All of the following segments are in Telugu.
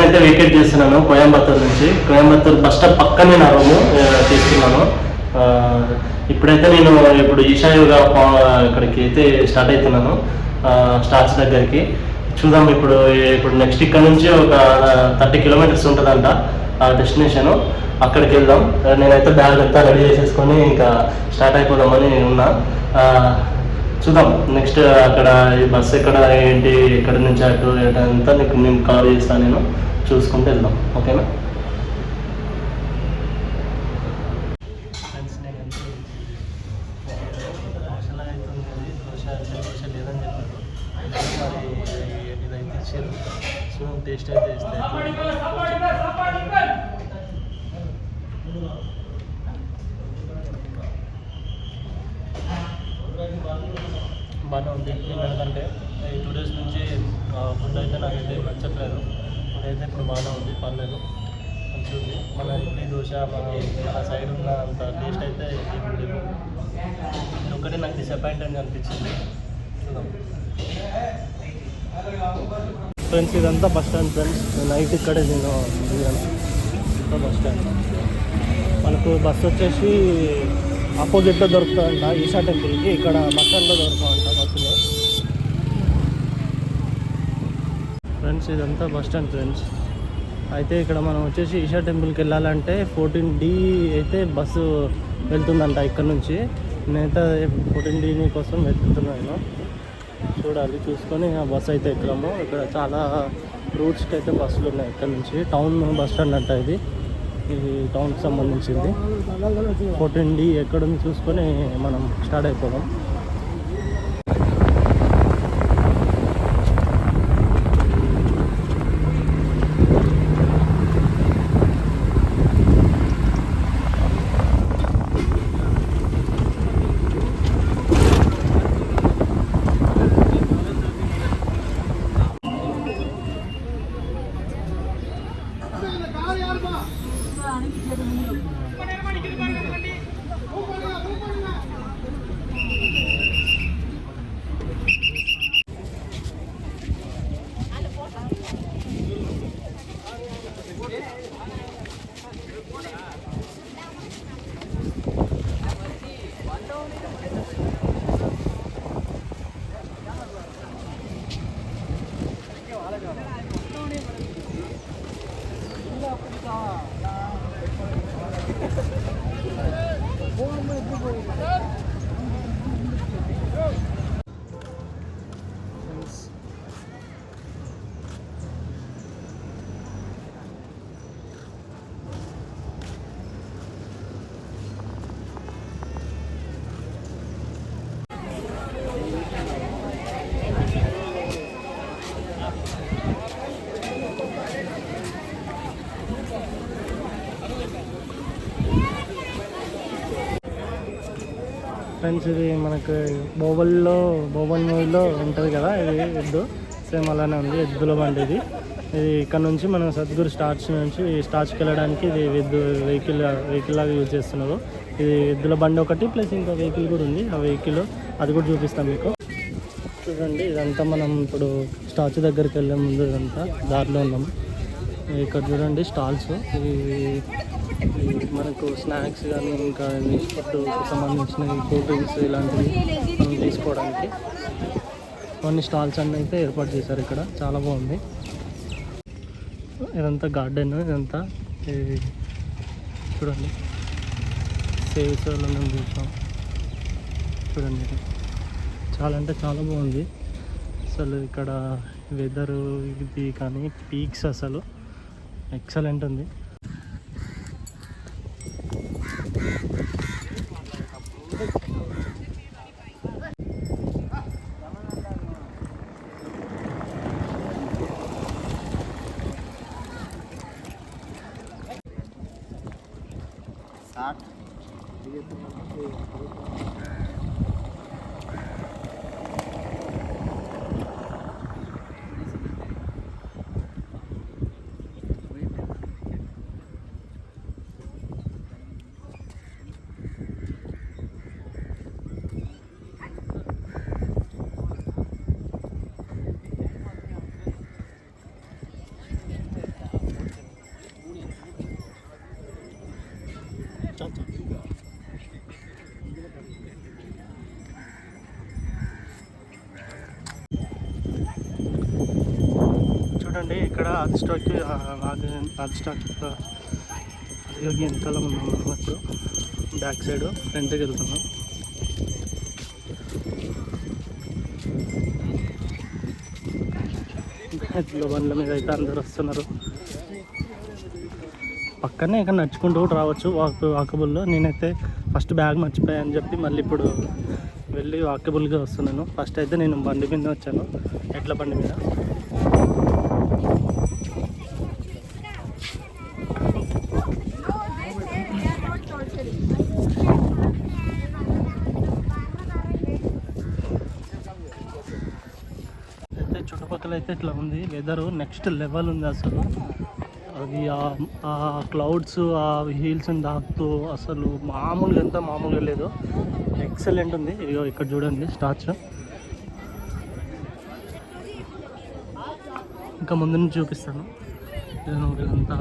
అయితే వెకేట్ చేస్తున్నాను కోయంబత్తూర్ నుంచి. కోయంబత్తూర్ బస్ స్టాప్ పక్కనే నా రూము తీసుకున్నాను. ఇప్పుడైతే నేను ఈషా యోగా ఇక్కడికి అయితే స్టార్ట్ అవుతున్నాను, స్టార్ట్స్ దగ్గరికి. చూద్దాం ఇప్పుడు నెక్స్ట్ ఇక్కడ నుంచి ఒక 30 కిలోమీటర్స్ ఉంటుందంట ఆ డెస్టినేషను. అక్కడికి వెళ్దాం. నేనైతే బ్యాగ్ అంతా రెడీ చేసేసుకొని ఇంకా స్టార్ట్ అయిపోదామని నేను ఉన్నా. చూద్దాం నెక్స్ట్ అక్కడ ఈ బస్సు ఎక్కడ ఏంటి, ఎక్కడి నుంచి అటు అంతా నేను కవర్ చేస్తాను, నేను చూసుకుంటూ వెళ్దాం. ఓకేనా? ఫ్రెండ్స్ నేనంటే దోశ లేదని చెప్పారు, మరి ఇదైతే ఇచ్చారు. సో టేస్ట్ అయితే ఇస్తాయి. బాగానే ఉంది. ఎందుకంటే ఈ 2 days నుంచి ఫుడ్ అయితే నాకైతే నచ్చట్లేదు. ఫుడ్ అయితే ఇప్పుడు బాగానే ఉంది, పర్లేదు, మంచిగా ఉంది. మన ఇడ్లీ దోశ మన సైడ్ ఉన్న అంత టేస్ట్ అయితే ఇప్పుడు లేదు. ఇది ఒకటి నాకు డిసప్పాయింటింగ్ అనిపించింది. చూద్దాం. ఫ్రెండ్స్ ఇదంతా బస్ స్టాండ్. ఫ్రెండ్స్ నైట్ ఇక్కడే నేను దిగాను. బస్ స్టాండ్ మనకు బస్ వచ్చేసి ఆపోజిట్లో దొరుకుతుందంట ఈషా టెంపుల్కి. ఇక్కడ బస్ స్టాండ్లో దొరుకుతామంట బస్సులో. ఫ్రెండ్స్ ఇదంతా బస్ స్టాండ్. ఫ్రెండ్స్ అయితే ఇక్కడ మనం వచ్చేసి ఈషా టెంపుల్కి వెళ్ళాలంటే 14D అయితే బస్సు వెళ్తుందంట ఇక్కడ నుంచి. నేనైతే 14D కోసం వెళ్తున్నాను. చూడాలి, చూసుకొని ఆ బస్సు అయితే ఎక్కడము. ఇక్కడ చాలా రూట్స్కి అయితే బస్సులు ఉన్నాయి ఇక్కడ నుంచి. టౌన్ బస్ స్టాండ్ అంట ఇది టౌన్కి సంబంధించింది. 14D ఎక్కడుంది చూసుకొని మనం స్టార్ట్ అయిపోదాం. ఫ్రెండ్స్ ఇది మనకు బోబల్ మూవీలో ఉంటుంది కదా, ఇది ఎద్దు సేమ్ అలానే ఉంది. ఎద్దుల బండి ఇది. ఇక్కడ నుంచి మనం సద్గురు స్టార్ట్స్కి వెళ్ళడానికి ఇది వెహికల్ లాగా యూజ్ చేస్తున్నారు. ఇది ఎద్దుల బండి ఒకటి ప్లస్ ఇంకా వెహికల్ కూడా ఉంది. ఆ వెహికల్ అది కూడా చూపిస్తాం మీకు. చూడండి ఇదంతా మనం ఇప్పుడు స్టాచ్యూ దగ్గరికి వెళ్ళే ముందు ఇదంతా దారిలో ఉన్నాము. ఇక్కడ చూడండి స్టాల్స్. మనకు స్నాక్స్ కానీ ఇంకా ఫుడ్కి సంబంధించిన కూల్ డ్రింక్స్ ఇలాంటివి మనం తీసుకోవడానికి కొన్ని స్టాల్స్ అన్నీ అయితే ఏర్పాటు చేశారు ఇక్కడ. చాలా బాగుంది. ఇదంతా గార్డెన్. ఇదంతా చూడండి సేవ్స్లో మేము చూసాం. చూడండి చాలా అంటే చాలా బాగుంది అసలు. ఇక్కడ వెదరు ఇది కానీ పీక్స్ అసలు ఎక్సలెంట్ ఉంది. చూడండి ఇక్కడ అదిస్టాక్ యోగి వెనకాల ఉన్నాం మనం ఇప్పుడు బ్యాక్ సైడ్ ఫ్రంట్కి వెళ్తున్నాం. ఎట్లా బండ్ల మీద అయితే అందరు వస్తున్నారు. పక్కనే ఇక్కడ నడుచుకుంటూ కూడా రావచ్చు వాకబుల్లో. నేనైతే ఫస్ట్ బ్యాగ్ మర్చిపోయాను చెప్పి మళ్ళీ ఇప్పుడు వెళ్ళి వాకబుల్గా వస్తున్నాను. ఫస్ట్ అయితే నేను బండి మీద వచ్చాను, ఎడ్ల బండి మీద. అయితే చుట్టుపక్కల అయితే ఇట్లా ఉంది వెదరు, నెక్స్ట్ లెవెల్ ఉంది అసలు. అది ఆ క్లౌడ్స్ ఆ హీల్స్ని దాకుతూ అసలు మామూలుగా లేదు, ఎక్సలెంట్ ఉంది. ఇదిగో ఇక్కడ చూడండి స్టాచ్యూ. ఇంకా ముందు నుంచి చూపిస్తాను. వీళ్ళంతా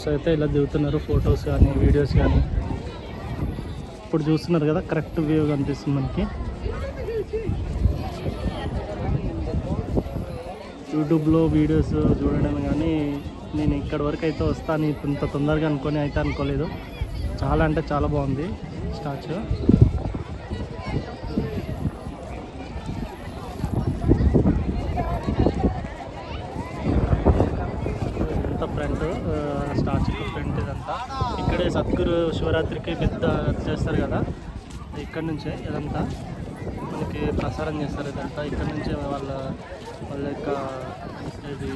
అయితే ఇలా దిగుతున్నారు, ఫొటోస్ కానీ వీడియోస్ కానీ. ఇప్పుడు చూస్తున్నారు కదా కరెక్ట్ వ్యూ కనిపిస్తుంది మనకి. యూట్యూబ్లో వీడియోస్ చూడడం కానీ నేను ఇక్కడి వరకు అయితే వస్తాను ఇంత తొందరగా అనుకోలేదు. చాలా అంటే చాలా బాగుంది స్టాచ్యూ. ఫ్రంట్ స్టాచ్యూ ఫ్రంట్ ఇదంతా. ఇక్కడే సద్గురు శివరాత్రికి పెద్ద చేస్తారు కదా, ఇక్కడ నుంచే ఇదంతా మనకి ప్రసారం చేస్తారు. ఇదంతా ఇక్కడ నుంచే వాళ్ళ యొక్క ఇది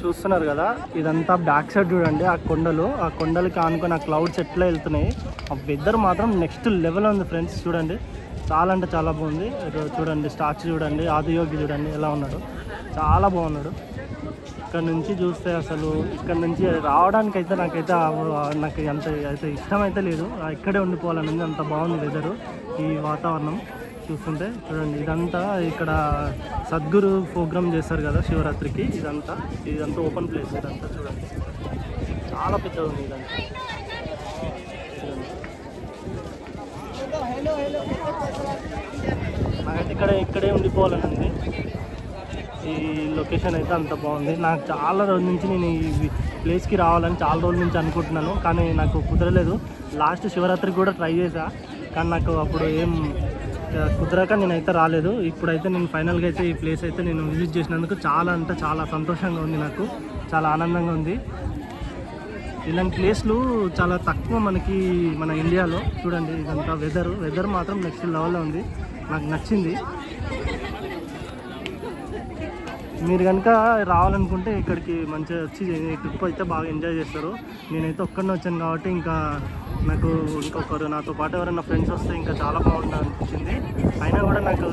చూస్తున్నారు కదా. ఇదంతా బ్యాక్ సైడ్ చూడండి, ఆ కొండలకి ఆనుకొని ఆ క్లౌడ్స్ ఎట్లా వెళ్తున్నాయి. ఆ వెదర్ మాత్రం నెక్స్ట్ లెవెల్ ఉంది ఫ్రెండ్స్. చూడండి చాలా అంటే చాలా బాగుంది. చూడండి స్టాచ్యూ చూడండి, ఆదియోగి చూడండి ఎలా ఉన్నాడు, చాలా బాగున్నాడు. ఇక్కడ నుంచి చూస్తే అసలు ఇక్కడ నుంచి రావడానికి అయితే నాకు అంత అయితే ఇష్టం అయితే లేదు, ఇక్కడే ఉండిపోవాలని ఉంది. అంత బాగుంది వెదరు, ఈ వాతావరణం చూస్తుంటే. చూడండి ఇదంతా ఇక్కడ సద్గురు ప్రోగ్రామ్ చేస్తారు కదా శివరాత్రికి. ఇదంతా ఓపెన్ ప్లేస్. ఇదంతా చూడండి చాలా పెద్దగా ఉంది ఇదంతా. నాకైతే ఇక్కడే ఉండిపోవాలని ఉంది. ఈ లొకేషన్ అయితే అంత బాగుంది. నాకు చాలా రోజుల నుంచి నేను ఈ ప్లేస్కి రావాలని చాలా రోజుల నుంచి అనుకుంటున్నాను, కానీ నాకు కుదరలేదు. లాస్ట్ శివరాత్రికి కూడా ట్రై చేశా, కానీ నాకు అప్పుడు ఏం కుదరక నేనైతే రాలేదు. ఇప్పుడైతే నేను ఫైనల్గా అయితే ఈ ప్లేస్ అయితే నేను విజిట్ చేసినందుకు చాలా అంటే చాలా సంతోషంగా ఉంది, నాకు చాలా ఆనందంగా ఉంది. ఇలాంటి ప్లేస్లు చాలా తక్కువ మన ఇండియాలో. చూడండి ఇదంతా వెదర్ మాత్రం నెక్స్ట్ లెవెల్లో ఉంది, నాకు నచ్చింది. మీరు కనుక రావాలనుకుంటే ఇక్కడికి మంచిగా వచ్చి ట్రిప్ అయితే బాగా ఎంజాయ్ చేస్తారు. నేనైతే ఒక్కడినే వచ్చాను కాబట్టి ఇంకా నాకు ఇంకొకరు నాతో పాటు ఎవరైనా ఫ్రెండ్స్ వస్తే ఇంకా చాలా బాగుంటుంది అనిపించింది. అయినా కూడా నాకు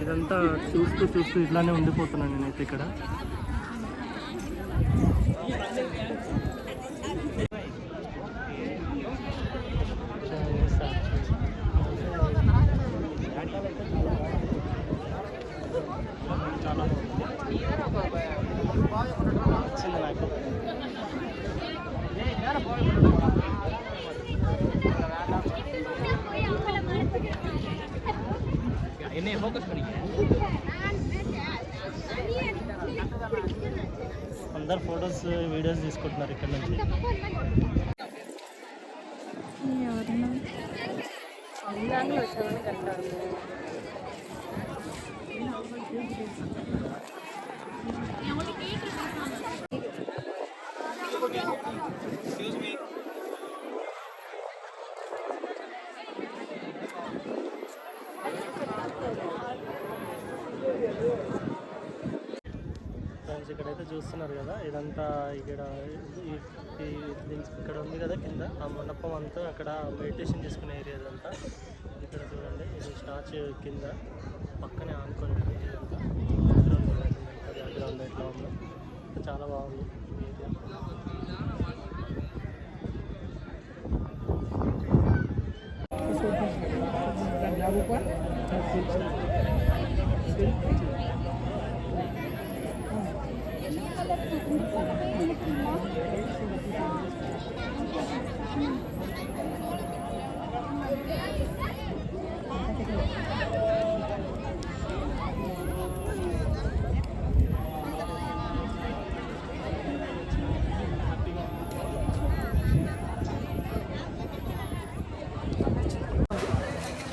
ఇదంతా చూస్తూ ఇట్లానే ఉండిపోతున్నాను నేనైతే ఇక్కడ. చాలా నచ్చింది నాకు. అందరు ఫొటోస్ వీడియోస్ తీసుకుంటున్నారు ఇక్కడ నుంచి. ఇక్కడైతే చూస్తున్నారు కదా, ఇదంతా ఇక్కడ ఇక్కడ ఉంది కదా కింద ఆ మండపం అంతా అక్కడ మెడిటేషన్ చేసుకునే ఏరియా ఇదంతా. ఇక్కడ చూడండి, ఇది స్టాచ్యూ కింద పక్కనే ఆనుకొని ఇదంతా బ్యాక్గ్రౌండ్ ఎట్లా ఉందో చాలా బాగుంది ఈ ఏరియా.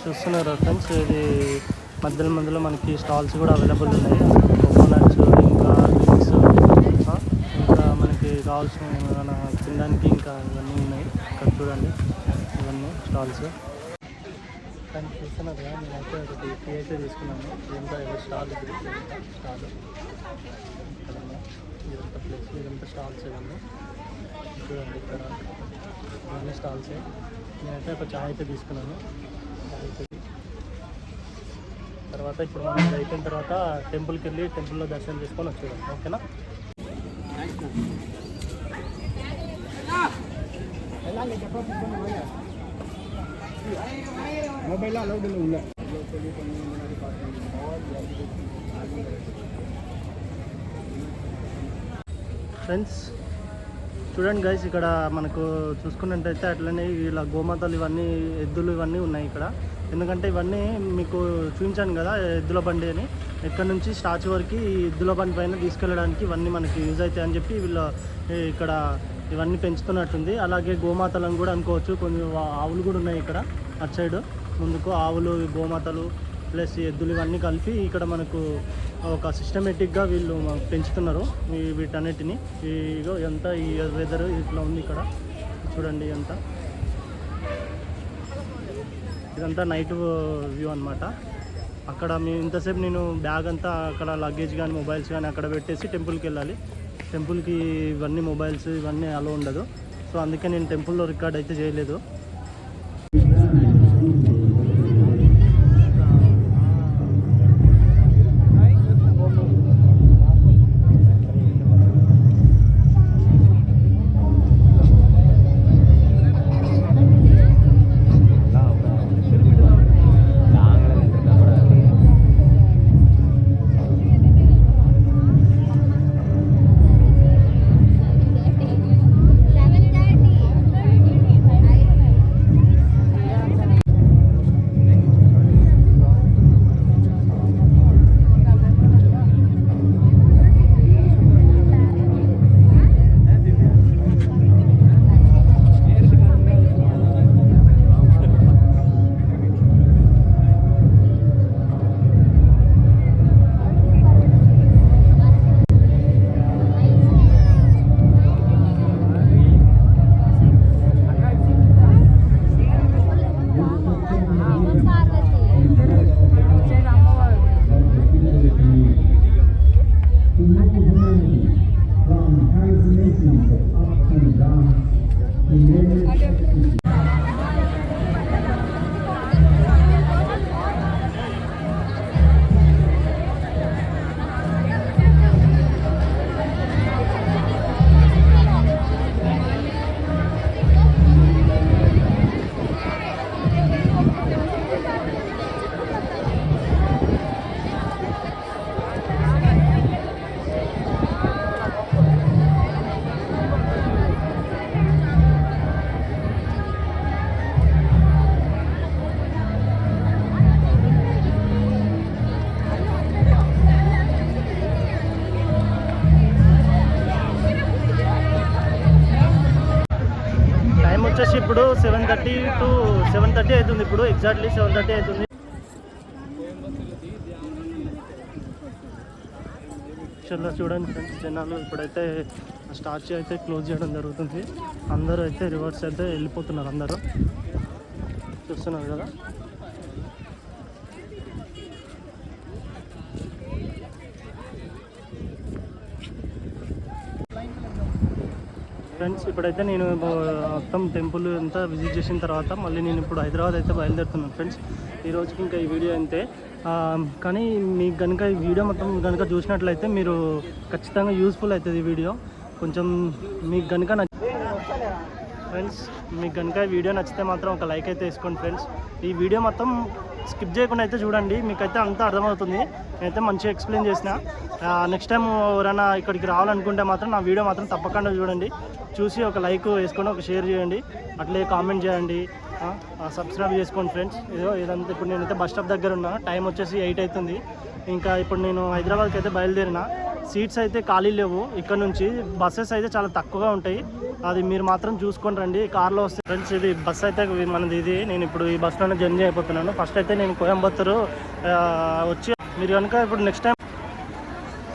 చూస్తున్నారు ఫ్రెండ్స్, ఇది మధ్యలో మనకి స్టాల్స్ కూడా అవైలబుల్ ఉన్నాయి. కోకోనట్స్, ఇంకా డ్రింక్స్, ఇంకా మనకి కావాల్సిన ఏమైనా తినడానికి ఇంకా ఇవన్నీ ఉన్నాయి. ఇక్కడ చూడండి, ఇవన్నీ స్టాల్స్. కానీ చూస్తున్నారు కదా, నేనైతే ఒకటి టీ అయితే తీసుకున్నాను. ఇదంతా స్టాల్, స్టాల్ ఇదంతా ప్లేస్, ఇదంతా స్టాల్స్ ఇవన్నీ చూడండి. ఇక్కడ ఇవన్నీ స్టాల్సే. నేనైతే ఒక చాయ్ అయితే తీసుకున్నాను. తర్వాత ఇప్పుడు మనం అయిపోయిన తర్వాత టెంపుల్కి వెళ్ళి టెంపుల్లో దర్శనం చేసుకొని వచ్చేదాం. ఓకేనా? ఫ్రెండ్స్ చూడండి గైస్, ఇక్కడ మనకు చూసుకున్నట్టయితే అట్లనే ఇలా గోమాతలు ఇవన్నీ, ఎద్దులు ఇవన్నీ ఉన్నాయి ఇక్కడ. ఎందుకంటే ఇవన్నీ మీకు చూపించాను కదా, ఎద్దుల బండి అని. ఇక్కడ నుంచి స్టాచ్యూ వరకు ఈ ఎద్దుల బండి పైన తీసుకెళ్ళడానికి ఇవన్నీ మనకి యూజ్ అవుతాయి అని చెప్పి వీళ్ళు ఇక్కడ ఇవన్నీ పెంచుతున్నట్టుంది. అలాగే గోమాతలను కూడా అనుకోవచ్చు. కొన్ని ఆవులు కూడా ఉన్నాయి ఇక్కడ అటు సైడ్ ముందుకు. ఆవులు, గోమాతలు ప్లస్ ఎద్దులు ఇవన్నీ కలిపి ఇక్కడ మనకు ఒక సిస్టమేటిక్గా వీళ్ళు పెంచుతున్నారు వీటన్నిటిని. ఇగో ఎంత ఈ వెదర్ ఇట్లా ఉంది ఇక్కడ చూడండి. ఇదంతా నైట్ వ్యూ అనమాట. అక్కడ ఇంతసేపు నేను బ్యాగ్ అంతా అక్కడ లగేజ్ కానీ మొబైల్స్ కానీ అక్కడ పెట్టేసి టెంపుల్కి వెళ్ళాలి. టెంపుల్కి ఇవన్నీ మొబైల్స్ ఇవన్నీ అలో ఉండదు. సో అందుకే నేను టెంపుల్లో రికార్డ్ అయితే చేయలేదు. వచ్చేసి ఇప్పుడు 7:30 to 7:30 అవుతుంది. ఇప్పుడు ఎగ్జాక్ట్లీ 7:30 అవుతుంది. చూడండి ఫ్రెండ్స్, జనాలు ఇప్పుడైతే స్టాచ్యూ అయితే క్లోజ్ చేయడం జరుగుతుంది. అందరూ అయితే రివర్స్ అయితే వెళ్ళిపోతున్నారు. అందరూ చూస్తున్నారు కదా. ఫ్రెండ్స్ ఇప్పుడైతే నేను మొత్తం టెంపుల్ అంతా విజిట్ చేసిన తర్వాత మళ్ళీ నేను ఇప్పుడు హైదరాబాద్ అయితే బయలుదేరుతున్నాను ఫ్రెండ్స్. ఈ రోజుకి ఇంకా ఈ వీడియో అంతే. కానీ మీకు కనుక ఈ వీడియో మొత్తం కనుక చూసినట్లయితే మీరు ఖచ్చితంగా యూస్ఫుల్ అవుతుంది ఈ వీడియో. కొంచెం మీకు కనుక ఫ్రెండ్స్ మీకు కనుక ఈ వీడియో నచ్చితే మాత్రం ఒక లైక్ అయితే వేసుకోండి ఫ్రెండ్స్. ఈ వీడియో మొత్తం స్కిప్ చేయకుండా అయితే చూడండి, మీకైతే అంతా అర్థమవుతుంది. నేనైతే మంచిగా ఎక్స్ప్లెయిన్ చేసిన. నెక్స్ట్ టైం ఎవరైనా ఇక్కడికి రావాలనుకుంటే మాత్రం నా వీడియో మాత్రం తప్పకుండా చూడండి. చూసి ఒక లైక్ వేసుకొని ఒక షేర్ చేయండి, అట్లే కామెంట్ చేయండి, సబ్స్క్రైబ్ చేసుకోండి ఫ్రెండ్స్. ఇదంతా ఇప్పుడు నేనైతే బస్ స్టాప్ దగ్గర ఉన్నా. టైం వచ్చేసి 8 అవుతుంది. ఇంకా ఇప్పుడు నేను హైదరాబాద్కి అయితే బయలుదేరిన. సీట్స్ అయితే ఖాళీ లేవు. ఇక్కడ నుంచి బస్సెస్ అయితే చాలా తక్కువగా ఉంటాయి. అది మీరు మాత్రం చూసుకొని రండి కార్లో వస్తే. ఫ్రెండ్స్ ఇది బస్ అయితే మనది. ఇది నేను ఇప్పుడు ఈ బస్సులోనే జర్నీ అయిపోతున్నాను. ఫస్ట్ అయితే నేను కోయంబత్తూరు వచ్చి మీరు కనుక ఇప్పుడు నెక్స్ట్ టైం